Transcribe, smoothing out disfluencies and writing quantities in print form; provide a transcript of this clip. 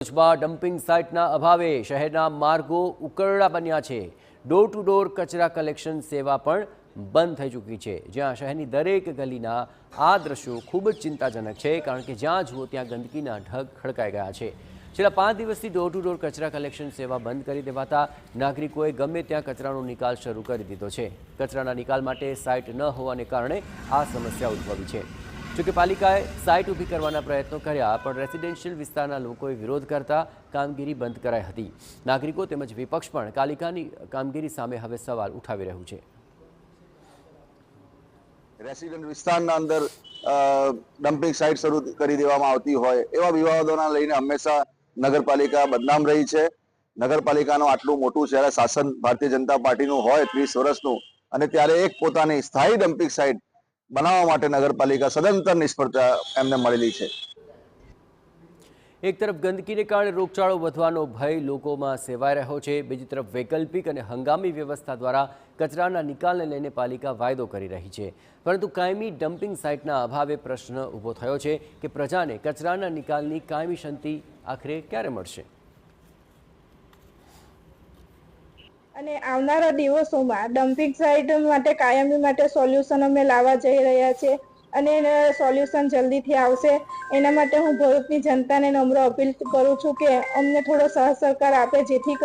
ભરૂચમાં ડમ્પિંગ સાઇટના અભાવે શહેરના માર્ગો ઉકરડા બન્યા છે। ડોર ટુ ડોર કચરા કલેક્શન સેવા પણ બંધ થઈ ચૂકી છે, જ્યાં શહેરની દરેક ગલીના આ દ્રશ્યો ખૂબ જ ચિંતાજનક છે, કારણ કે જ્યાં જુઓ ત્યાં ગંદકીના ઢગ ખડકાઈ ગયા છે। છેલ્લા 5 દિવસથી ડોર ટુ ડોર કચરા કલેક્શન સેવા બંધ કરી દેવાતા નાગરિકોએ ગમે ત્યાં કચરાનો નિકાલ શરૂ કરી દીધો છે। કચરાના નિકાલ માટે સાઇટ ન હોવાને કારણે આ સમસ્યા ઉદ્ભવી છે। જોકે પાલિકાએ સાઇટ ઊભી કરવાના પ્રયત્નો કર્યા, પણ રેસિડેન્શિયલ વિસ્તારના લોકોએ વિરોધ કરતા કામગીરી બંધ કરાઈ હતી। નાગરિકો તેમજ વિપક્ષ પણ પાલિકાની કામગીરી સામે હવે સવાલ ઉઠાવી રહ્યું છે। રેસિડેન્ટ વિસ્તારના અંદર ડમ્પિંગ સાઇટ શરૂ કરી દેવામાં આવતી હોય એવા વિવાદોના લઈને હંમેશા નગરપાલિકા બદનામ રહી છે। નગરપાલિકાનું આટલું મોટું શહેર શાસન ભારતીય જનતા પાર્ટીનું હોય 30 વર્ષનું, અને ત્યારે એક પોતાની સ્થાયી ડમ્પિંગ સાઇટ બનાવવા માટે નગરપાલિકા સદંતર નિષ્ફળતા એમને મળેલી છે। એક તરફ ગંદકીને કારણે રોગચાળો વધવાનો ભય લોકોમાં સેવાઈ રહ્યો છે, બીજી તરફ વૈકલ્પિક અને હંગામી વ્યવસ્થા દ્વારા કચરાના નિકાલને લઈને પાલિકા વાયદો કરી રહી છે, પરંતુ કાયમી ડમ્પિંગ સાઇટના અભાવે પ્રશ્ન ઊભો થયો છે કે પ્રજાને કચરાના નિકાલની કાયમી શાંતિ આખરે ક્યારે મળશે। અને આવનારા દિવસોમાં ડમ્પિંગ સાઇટ માટે કાયમી માટે સોલ્યુશન અમે લાવવા જઈ રહ્યા છીએ, અને સોલ્યુશન જલ્દીથી આવશે। એના માટે હું ભરૂચની જનતાને નમ્ર અપીલ કરું છું કે અમને થોડો સહસહકાર આપે, જેથી